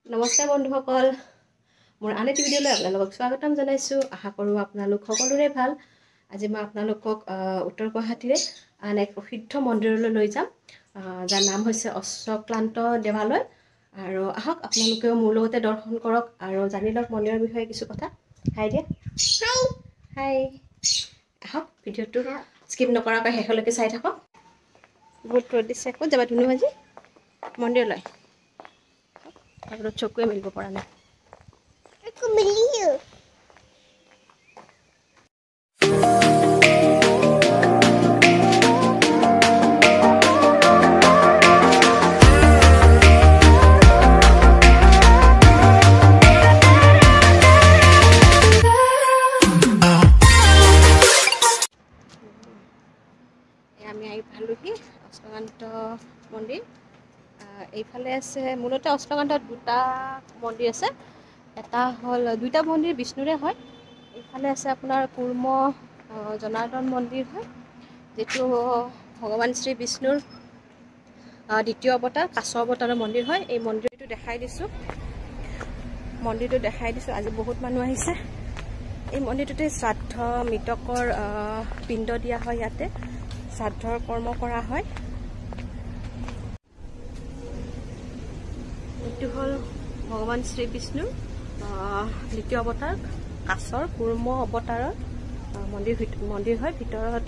নমস্কাৰ বন্ধুসকল, মোৰ আন এটি ভিডিঅ'লৈ আপোনালোকক স্বাগতম জনাইছোঁ। আশা কৰোঁ আপোনালোক সকলোৰে ভাল। আজি মই আপোনালোকক উত্তৰ গুৱাহাটীৰে আন এক প্ৰসিদ্ধ মন্দিৰলৈ লৈ যাম, যাৰ নাম হৈছে অশ্বক্লান্ত দেৱালয়। আৰু আহক আপোনালোকেও মোৰ লগতে দৰ্শন কৰক আৰু জানি লওক মন্দিৰৰ বিষয়ে কিছু কথা। হাই দিয়া, হাই। আহক ভিডিঅ'টো স্কিপ নকৰাকৈ শেষলৈকে চাই থাকক। বহুত ৰ'দ দিছে। ক'ত যাবা ধুনু আজি? মন্দিৰলৈ। ৰ'দ চকুৱে মেলিব পৰা নাই। আমি আহি পালোহি অশ্বক্লান্ত মন্দিৰ। এইফালে আছে, মূলতে অশ্বক্লান্তত দুটা মন্দিৰ আছে। এটা হ'ল, দুইটা মন্দিৰ বিষ্ণুৰে হয়। এইফালে আছে আপোনাৰ কুৰ্ম জনাৰ্দন মন্দিৰ হয়, যিটো ভগৱান শ্ৰী বিষ্ণুৰ দ্বিতীয় অৱতাৰ, কাছ অৱতাৰৰ মন্দিৰ হয়। এই মন্দিৰটো দেখাই দিছোঁ, আজি বহুত মানুহ আহিছে। এই মন্দিৰটোতে শ্ৰাদ্ধ মৃতকৰ পিণ্ড দিয়া হয়। ইয়াতে শ্ৰাদ্ধৰ কৰ্ম কৰা হয়। এইটো হ'ল ভগৱান শ্ৰী বিষ্ণুৰ দ্বিতীয় অৱতাৰ, কাছৰ কুৰ্ম অৱতাৰৰ মন্দিৰ হয়। ভিতৰত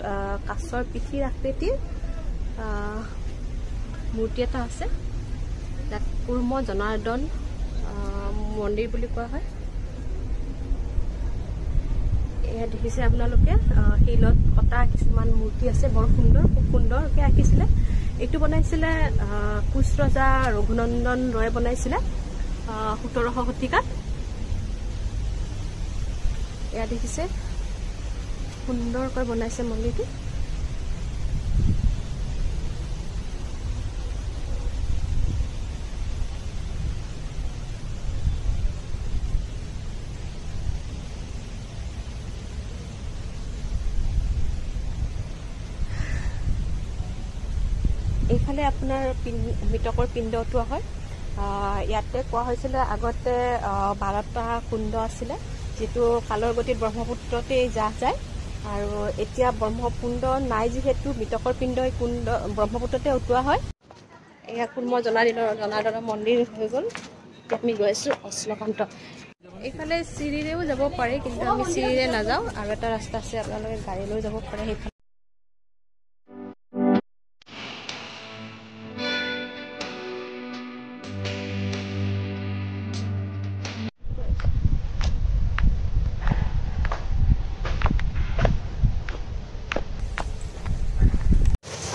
কাছৰ পিঠিৰ আকৃতিৰ মূৰ্তি এটা আছে, তাত কুৰ্ম জনাৰ্দন মন্দিৰ বুলি কোৱা হয়। এয়া দেখিছে আপোনালোকে, শিলত কটা কিছুমান মূৰ্তি আছে, বৰ সুন্দৰ, খুব সুন্দৰকৈ আঁকিছিলে। এইটো বনাইছিলে কোচ ৰজা ৰঘুনন্দন ৰয়ে বনাইছিলে 1700 শতিকাত। এয়া দেখিছে, সুন্দৰকৈ বনাইছে মন্দিৰটো। এইফালে আপোনাৰ মৃতকৰ পিণ্ড উঠোৱা হয়। ইয়াতে কোৱা হৈছিলে আগতে 12টা কুণ্ড আছিলে, যিটো কালৰ গতিত ব্ৰহ্মপুত্ৰতেই জাহ যায়। আৰু এতিয়া ব্ৰহ্মকুণ্ড নাই যিহেতু মৃতকৰ পিণ্ড ব্ৰহ্মপুত্ৰতে উঠোৱা হয়। এয়া কুৰ্ম জনাৰ্দনৰ মন্দিৰ হৈ গ'ল। আমি গৈ আছোঁ অশ্বক্লান্ত। এইফালে চিৰিৰেও যাব পাৰে, কিন্তু আমি চিৰিৰে নাযাওঁ। আৰু এটা ৰাস্তা আছে, আপোনালোকে গাড়ী লৈ যাব পাৰে সেইফালে।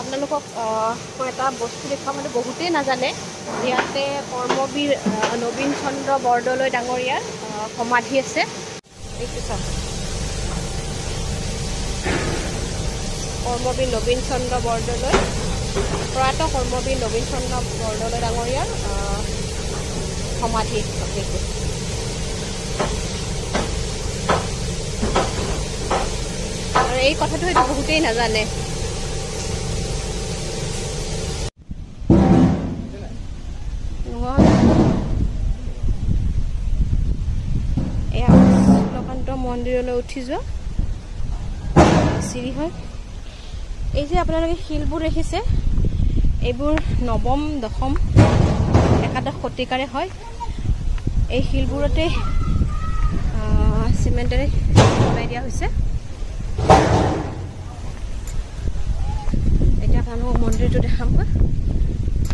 আপোনালোকক এটা বস্তু দেখুৱাম, মানে বহুতেই নাজানে। ইয়াতে কৰ্মবীৰ নবীন চন্দ্ৰ বৰদলৈ ডাঙৰীয়াৰ সমাধি আছে। এইটো চাওক, কৰ্মবীৰ নবীন চন্দ্ৰ বৰদলৈ, প্ৰয়াত কৰ্মবীৰ নবীন চন্দ্ৰ বৰদলৈ ডাঙৰীয়াৰ সমাধি। আৰু এই কথাটো হয়তো বহুতেই নাজানে। এয়া অশ্বক্লান্ত মন্দিৰলৈ উঠি যোৱা চিৰি হয়। এই যে আপোনালোকে শিলবোৰ দেখিছে, এইবোৰ নৱম, দশম, একাদশ শতিকাৰে হয়। এই শিলবোৰতে চিমেণ্টেৰে বনাই দিয়া হৈছে। এতিয়া আপোনালোকক মন্দিৰটো দেখামগৈ।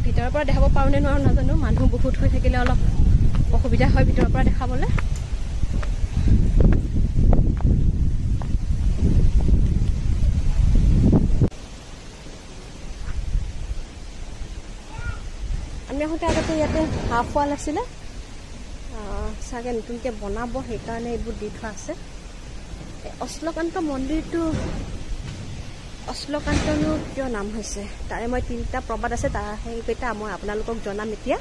ভিতৰৰ পৰা দেখাব পাৰোঁ নে নোৱাৰোঁ নাজানো, মানুহ বহুত হৈ থাকিলে অলপ অসুবিধা হয় ভিতৰৰ পৰা দেখাবলৈ। আমি আহোঁতে আগতে ইয়াতে হাফ ৱাল আছিলে, চাগে নতুনকৈ বনাব, সেইকাৰণে এইবোৰ দি থোৱা আছে। অশ্বক্লান্ত মন্দিৰটো অশ্বক্লান্তনো কিয় নাম হৈছে, তাৰে মই 3টা প্ৰবাদ আছে, সেইকেইটা মই আপোনালোকক জনাম এতিয়া।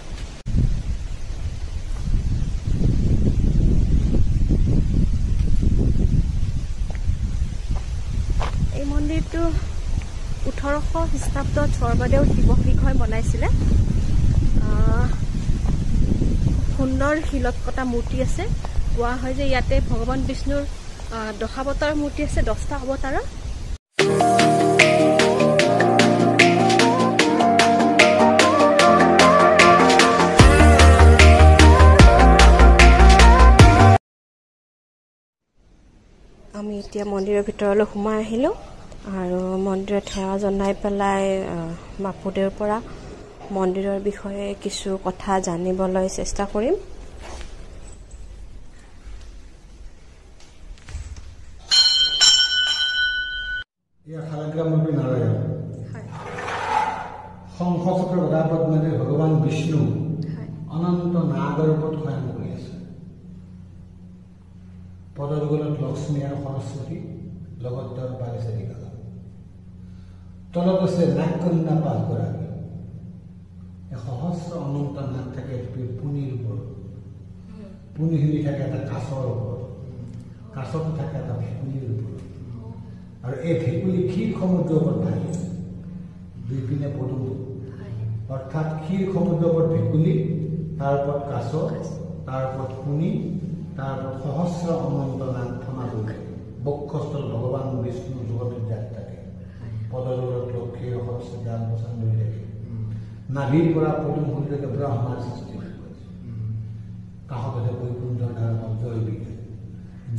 এই মন্দিৰটো 1800 খ্ৰীষ্টাব্দত স্বৰ্গদেউ শিৱসিংহই বনাইছিলে। সুন্দৰ শিলত কটা মূৰ্তি আছে কোৱা হয় যে ইয়াতে ভগৱান বিষ্ণুৰ দশাৱতাৰ মূৰ্তি আছে 10টা অৱতাৰৰ আমি এতিয়া মন্দিৰৰ ভিতৰলৈ সোমাই আহিলোঁ আৰু মন্দিৰত সেৱা জনাই পেলাই মাপুদেউৰ পৰা মন্দিৰৰ বিষয়ে কিছু কথা জানিবলৈ চেষ্টা কৰিম ইয়া খালগ্ৰাম ৰূপী নাৰায়ণ শংখচক্ৰ গদাপদ্মে ভগৱান বিষ্ণু অনন্ত নাগৰ ৰূপত শয়ন কৰি আছে পদযুগলত লক্ষ্মী আৰু সৰস্বতী লগত দৰবাৰে চাৰিকা তলত আছে নাগকন্যা 5 গৰাকী সহস্ৰ অনন্ত নাগ থাকে পুনিৰ ওপৰত পুনিখিনি থাকে এটা কাছৰ ওপৰত কাছটো থাকে এটা ভেকুলীৰ ওপৰত আৰু এই ভেকুলী ক্ষীৰ সমুদ্ৰৰ ওপৰত ভাহি দুই পিনে পদুম অৰ্থাৎ ক্ষীৰ সমুদ্ৰৰ ওপৰত ভেকুলী তাৰ ওপৰত কাছ তাৰ ওপৰত পুনি তাৰ ওপৰত সহস্ৰ অনন্ত নাগ থনা হৈ থাকে বক্ষস্থল ভগৱান বিষ্ণু যোগবিদ্যাত থাকে পদযুগত লক্ষ্মী সৰস্বতী আলপোচান ধৰি থাকে নাভিৰ পৰা পদুম ফুললৈকে ব্ৰহ্মাৰ সৃষ্টি কৰিছে কাষতে বৈকুণ্ঠৰ ধাৰা জয়বিকে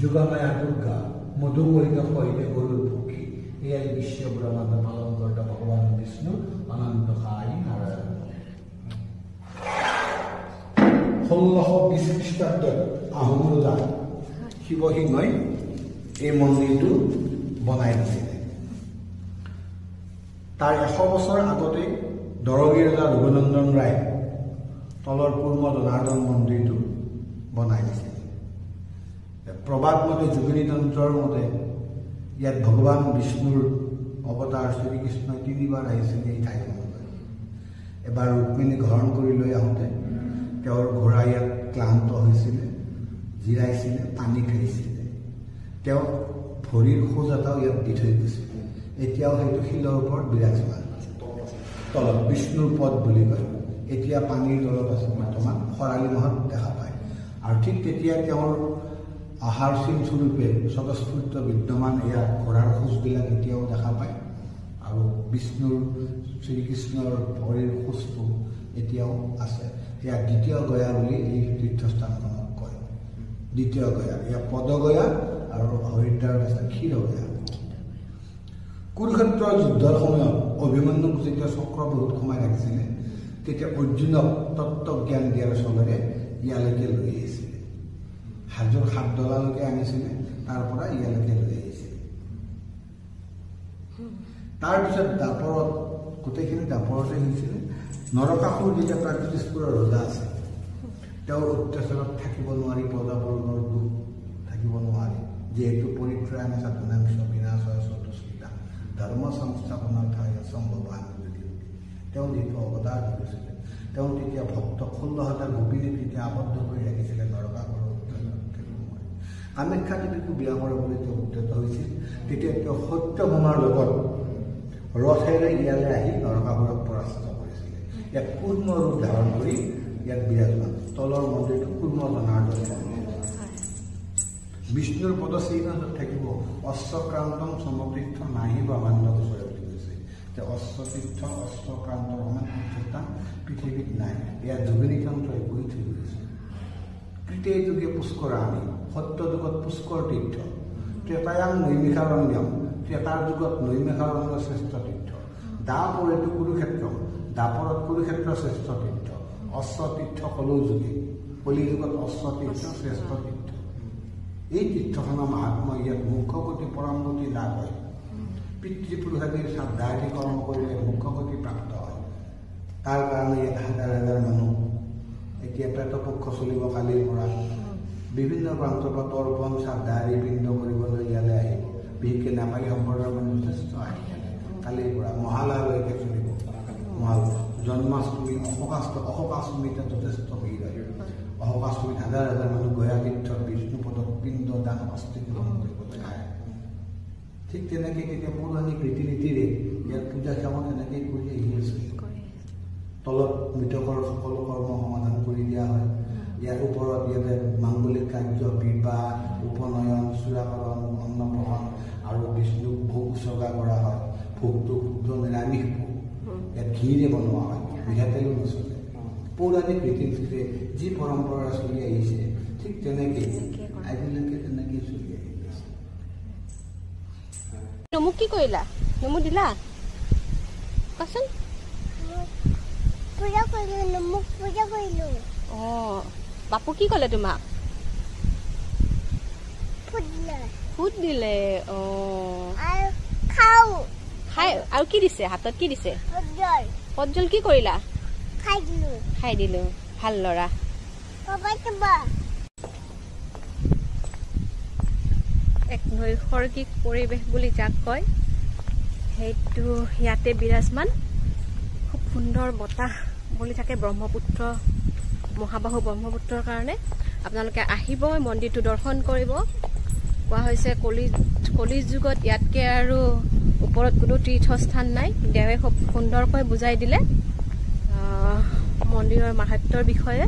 যোগামায়া দুৰ্গা মধুমৰিত সহিতে গৰুৰ পক্ষী এয়াই বিশ্ব ব্ৰহ্মাণ্ড পালন কৰোঁতা ভগৱান বিষ্ণু অনন্ত সাই নাৰায়ণ 1620 খ্ৰীষ্টাব্দত আহোম ৰজা শিৱসিংহই এই মন্দিৰটো বনাই দিছিলে তাৰ 100 বছৰ আগতে দৰগী ৰজা ৰঘুনন্দন ৰায় তলৰ পূৰ্ব জনাৰ্দন মন্দিৰটো বনাই দিছিল প্ৰবাদ মতে যোগিনী তন্ত্ৰৰ মতে ইয়াত ভগৱান বিষ্ণুৰ অৱতাৰ শ্ৰীকৃষ্ণই 3বাৰ আহিছিল এই ঠাইখনলৈ এবাৰ ৰুক্মিণী গ্ৰহণ কৰি লৈ আহোঁতে তেওঁৰ ঘোঁৰা ইয়াত ক্লান্ত হৈছিলে জিৰাইছিলে পানী খাইছিলে তেওঁ ভৰিৰ খোজ এটাও ইয়াত দি থৈ গৈছিল এতিয়াও সেইটো শিলৰ ওপৰত বিৰাজমান তলত বিষ্ণুৰ পদ বুলি কয় এতিয়া পানীৰ তলত আছে বৰ্তমান খৰালি মাহত দেখা পায় আৰু ঠিক তেতিয়া তেওঁৰ আহাৰ চিন স্বৰূপে স্বতঃস্ফূৰ্ত বিদ্যমান এয়া ঘোঁৰাৰ খোজবিলাক এতিয়াও দেখা পায় আৰু বিষ্ণুৰ শ্ৰীকৃষ্ণৰ ভৰিৰ খোজটো এতিয়াও আছে এয়া দ্বিতীয় গয়া বুলি এই তীৰ্থস্থানখনক কয় দ্বিতীয় গয়া এয়া পদগয়া আৰু হৰিদ্বাৰত আছে ক্ষীৰগয়া কুৰুক্ষেত্ৰৰ যুদ্ধৰ সময়ত অভিমন্যুক যেতিয়া চক্ৰ বহুত সোমাই ৰাখিছিলে তেতিয়া অৰ্জুনক তত্ত্বজ্ঞান দিয়াৰ চলেৰে ইয়ালৈকে লৈ আহিছিলে হাজোৰ 7 ডলালৈকে আনিছিলে তাৰ পৰা ইয়ালৈকে লৈ আহিছিলে তাৰপিছত দাপৰত গোটেইখিনি দাপৰতে হৈছিলে নৰকাসুৰ যেতিয়া প্ৰাগজ্যোতিষপুৰৰ ৰজা আছে তেওঁৰ অত্যাচাৰত থাকিব নোৱাৰি প্ৰজাবৰ্গৰ দুখ থাকিব নোৱাৰি যিহেতু পৰিত্ৰাণে সাধনাংশ বিনাশয় চতুষ্কৃতা ধৰ্ম সংস্থাপনাৰ্থ সম্ভৱান তেওঁ যিটো অৱতাৰ কৰিছিলে তেওঁ তেতিয়া ভক্ত 16,000 গোপীনীক তেতিয়া আবদ্ধ কৰি ৰাখিছিলে নৰকাসুৰৰ কামাখ্যা দেৱীকো বিয়া কৰাবলৈ তেওঁ উদ্যত হৈছিল তেতিয়া তেওঁ সত্যভামাৰ লগত ৰথেৰে ইয়ালৈ আহি নৰকাসুৰক পৰাস্ত কৰিছিলে ইয়াত কুৰ্ম ৰূপ ধাৰণ কৰি ইয়াত বিৰাজমান তলৰ মন্দিৰটো কুৰ্ম জনাৰ্দন বিষ্ণুৰ পদচিহ্ন থাকিব অশ্বক্ৰান্তম সমতীৰ্থ নাহি ব্ৰহ্মাণ্ড গোচৰে বুলি কৈছে যে অশ্বতীৰ্থ অশ্বক্ৰান্তৰ সমান তীৰ্থস্থান পৃথিৱীত নাই ইয়াত যোগিনী তন্ত্ৰই গৈ থৈ গৈছে কৃতে যুগে পুষ্কৰাণী সত্য যুগত পুষ্কৰ তীৰ্থ ত্ৰেতায়াং নৈমিষাৰণ্যম ত্ৰেতাৰ যুগত নৈমিষাৰণ্য শ্ৰেষ্ঠ তীৰ্থ দাপৰেটো কুৰুক্ষেত্ৰ দাপৰত কুৰুক্ষেত্ৰ শ্ৰেষ্ঠ তীৰ্থ অশ্বতীৰ্থ কলৌ যুগে কলি যুগত অশ্বতীৰ্থ শ্ৰেষ্ঠ তীৰ্থ এই তীৰ্থখনৰ মহাত্মা ইয়াত মুখ্যগতি পৰমগতি লাভ হয় পিতৃপুৰুষাদীৰ শ্ৰাদ্ধাদি কৰ্ম কৰিলে মুখ্যগতি প্ৰাপ্ত হয় তাৰ কাৰণে ইয়াত হাজাৰ হাজাৰ মানুহ এতিয়া পেটপক্ষ চলিব কালিৰ পৰা বিভিন্ন প্ৰান্তৰ পৰা তৰ্পণ শ্ৰাদ্ধাদি পিণ্ড কৰিবলৈ ইয়ালৈ আহিব বিশেষকৈ নেপালী সম্প্ৰদায়ৰ মানুহ যথেষ্ট আহি থাকে কালিৰ পৰা মহালয়ালৈকে চলিব জন্মাষ্টমী অশোকাষ্টমীতে যথেষ্ট ভিৰ হয় অশোকাষ্টমীত হাজাৰ হাজাৰ মানুহ গয়া তীৰ্থত বিষ্ণুপদত পিণ্ড দান অস্থি গ্ৰহণ কৰিবলৈ আহে ঠিক তেনেকৈ তেতিয়া পৌৰাণিক ৰীতি নীতিৰে ইয়াত পূজা সেৱা তেনেকৈ কৰি আহি আছে তলত মৃতকৰ সকলো কৰ্ম সমাধান কৰি দিয়া হয় ইয়াৰ ওপৰত ইয়াতে মাংগলিক কাৰ্য, বিবাহ, উপনয়ন, চূড়াকৰণ, অন্নপ্ৰসন আৰু বিষ্ণুক ভোগ উৎসৰ্গা কৰা হয়। ভোগটো শুদ্ধ নিৰামিষ ভোগ, ইয়াত ঘিৰে বনোৱা হয়, মিঠাতেলো নচলে। পৌৰাণিক ৰীতি নীতিৰে যি পৰম্পৰা চলি আহিছে ঠিক তেনেকেই আজিলৈকে তেনেকেই চলি আহি আছে। নমুক কি কৰিলা? নমু দিলা কোৱাচোন? পূজা কৰিলো, নমুক পূজা কৰিলো। অঁ, বাপু কি ক'লে তোমাক? ফুট দিলে। অঁ, আৰু খাওঁ খাই আৰু কি দিছে? হাতত কি দিছে? সজল পজ্জল কি কৰিলা? খাই দিলো। খাই দিলো। ভাল ল'ৰা। এক নৈসৰ্গিক পৰিৱেশ বুলি যাক কয় সেইটো ইয়াতে বিৰাজমান। খুব সুন্দৰ বতাহ বলি থাকে ব্ৰহ্মপুত্ৰ, মহাবাহু ব্ৰহ্মপুত্ৰৰ কাৰণে। আপোনালোকে আহিব, মন্দিৰটো দৰ্শন কৰিব। কোৱা হৈছে কলি যুগত ইয়াতকৈ আৰু ওপৰত কোনো তীৰ্থস্থান নাই। দেৱে খুব সুন্দৰকৈ বুজাই দিলে মন্দিৰৰ মাহাত্ম্যৰ বিষয়ে।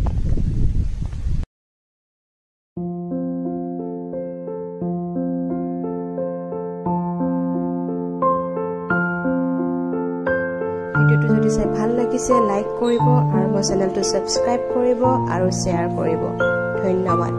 ভিডিঅ'টো যদি চাই ভাল লাগিছে লাইক কৰিব আৰু মোৰ চেনেলটো ছাবস্ক্ৰাইব কৰিব আৰু শ্বেয়াৰ কৰিব। ধন্যবাদ।